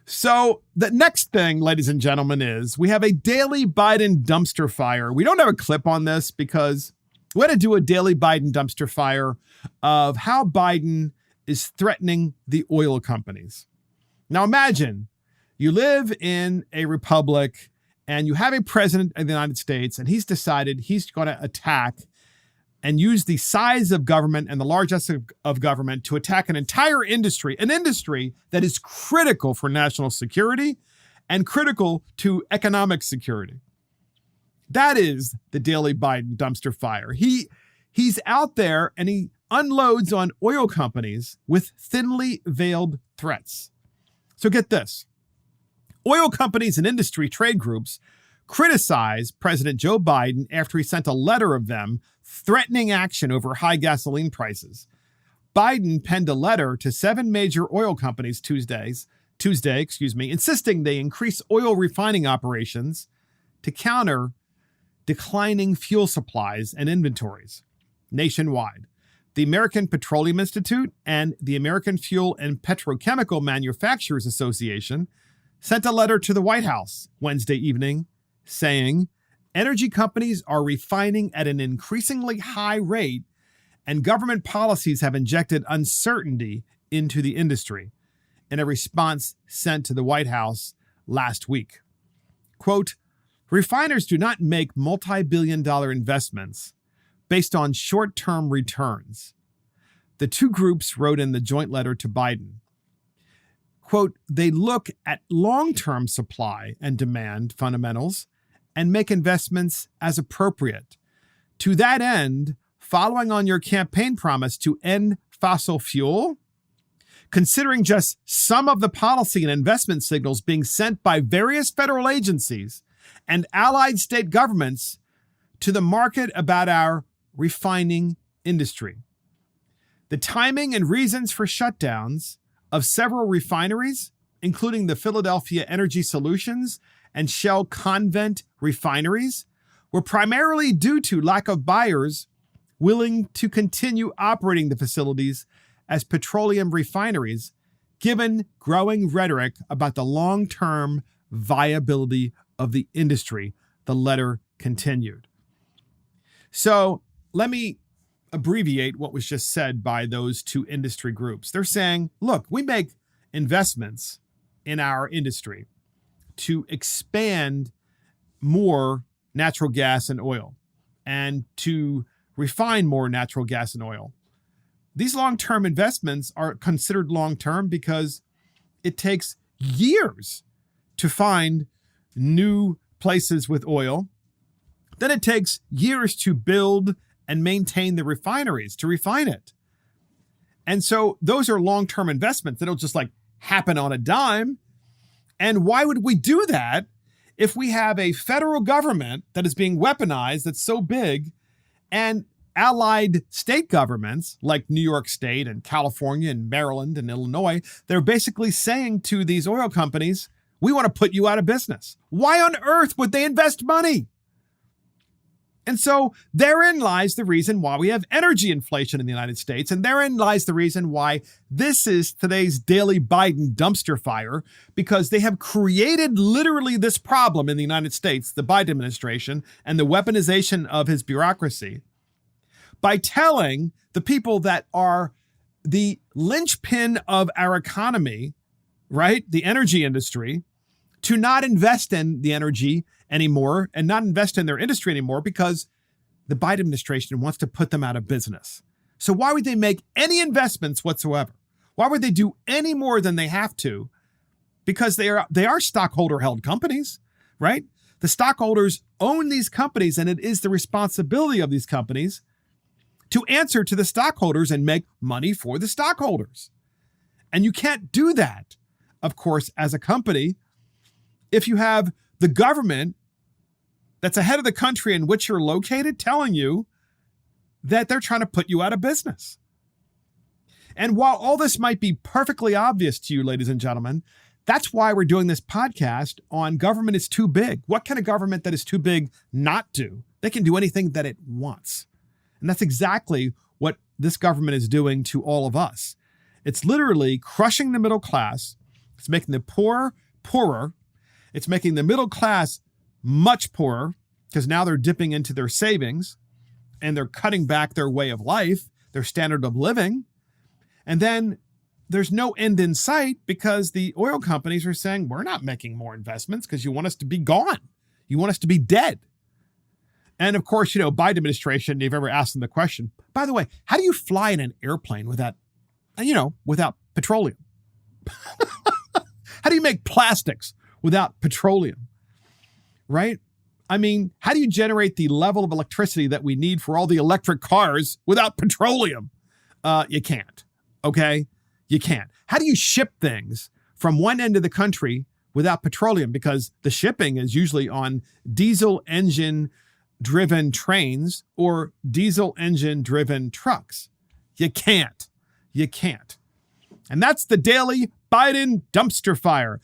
So the next thing, ladies and gentlemen, is we have a daily Biden dumpster fire. We don't have a clip on this because we had to do a daily Biden dumpster fire of how Biden is threatening the oil companies. Now imagine you live in a republic and you have a president of the United States and he's decided he's going to attack and use the size of government and the largesse of government to attack an entire industry, an industry that is critical for national security and critical to economic security. That is the daily Biden dumpster fire. He's out there and he unloads on oil companies with thinly veiled threats. So get this. Oil companies and industry trade groups criticized President Joe Biden after he sent a letter of them threatening action over high gasoline prices. Biden penned a letter to 7 major oil companies Tuesday, insisting they increase oil refining operations to counter declining fuel supplies and inventories nationwide. The American Petroleum Institute and the American Fuel and Petrochemical Manufacturers Association sent a letter to the White House Wednesday evening saying energy companies are refining at an increasingly high rate and government policies have injected uncertainty into the industry in a response sent to the White House last week. Quote, refiners do not make multi-billion-dollar investments based on short-term returns. The two groups wrote in the joint letter to Biden. Quote, they look at long-term supply and demand fundamentals and make investments as appropriate. To that end, following on your campaign promise to end fossil fuel, considering just some of the policy and investment signals being sent by various federal agencies and allied state governments to the market about our refining industry. The timing and reasons for shutdowns of several refineries, including the Philadelphia Energy Solutions and Shell Convent refineries, were primarily due to lack of buyers willing to continue operating the facilities as petroleum refineries, given growing rhetoric about the long-term viability of the industry, the letter continued. So let me abbreviate what was just said by those two industry groups. They're saying, look, we make investments in our industry to expand more natural gas and oil and to refine more natural gas and oil. These long-term investments are considered long-term because it takes years to find new places with oil. Then it takes years to build and maintain the refineries to refine it. And so those are long-term investments that'll just like happen on a dime. And why would we do that if we have a federal government that is being weaponized that's so big and allied state governments like New York State and California and Maryland and Illinois, they're basically saying to these oil companies, we want to put you out of business. Why on earth would they invest money? And so therein lies the reason why we have energy inflation in the United States. And therein lies the reason why this is today's daily Biden dumpster fire, because they have created literally this problem in the United States, the Biden administration, and the weaponization of his bureaucracy by telling the people that are the linchpin of our economy, right, the energy industry, to not invest in the energy anymore and not invest in their industry anymore because the Biden administration wants to put them out of business. So why would they make any investments whatsoever? Why would they do any more than they have to? Because they are stockholder-held companies, right? The stockholders own these companies, and it is the responsibility of these companies to answer to the stockholders and make money for the stockholders. And you can't do that, of course, as a company if you have the government that's ahead of the country in which you're located telling you that they're trying to put you out of business. And while all this might be perfectly obvious to you, ladies and gentlemen, that's why we're doing this podcast on government is too big. What can a government that is too big not do? They can do anything that it wants. And that's exactly what this government is doing to all of us. It's literally crushing the middle class It's making the poor poorer. It's making the middle class much poorer because now they're dipping into their savings and they're cutting back their way of life, their standard of living. And then there's no end in sight because the oil companies are saying, we're not making more investments because you want us to be gone. You want us to be dead. And of course, Biden administration, you've ever asked them the question, by the way, how do you fly in an airplane without petroleum? How do you make plastics without petroleum? Right? I mean, how do you generate the level of electricity that we need for all the electric cars without petroleum? You can't. Okay? You can't. How do you ship things from one end of the country without petroleum? Because the shipping is usually on diesel engine driven trains or diesel engine driven trucks. You can't. You can't. And that's the daily Biden dumpster fire.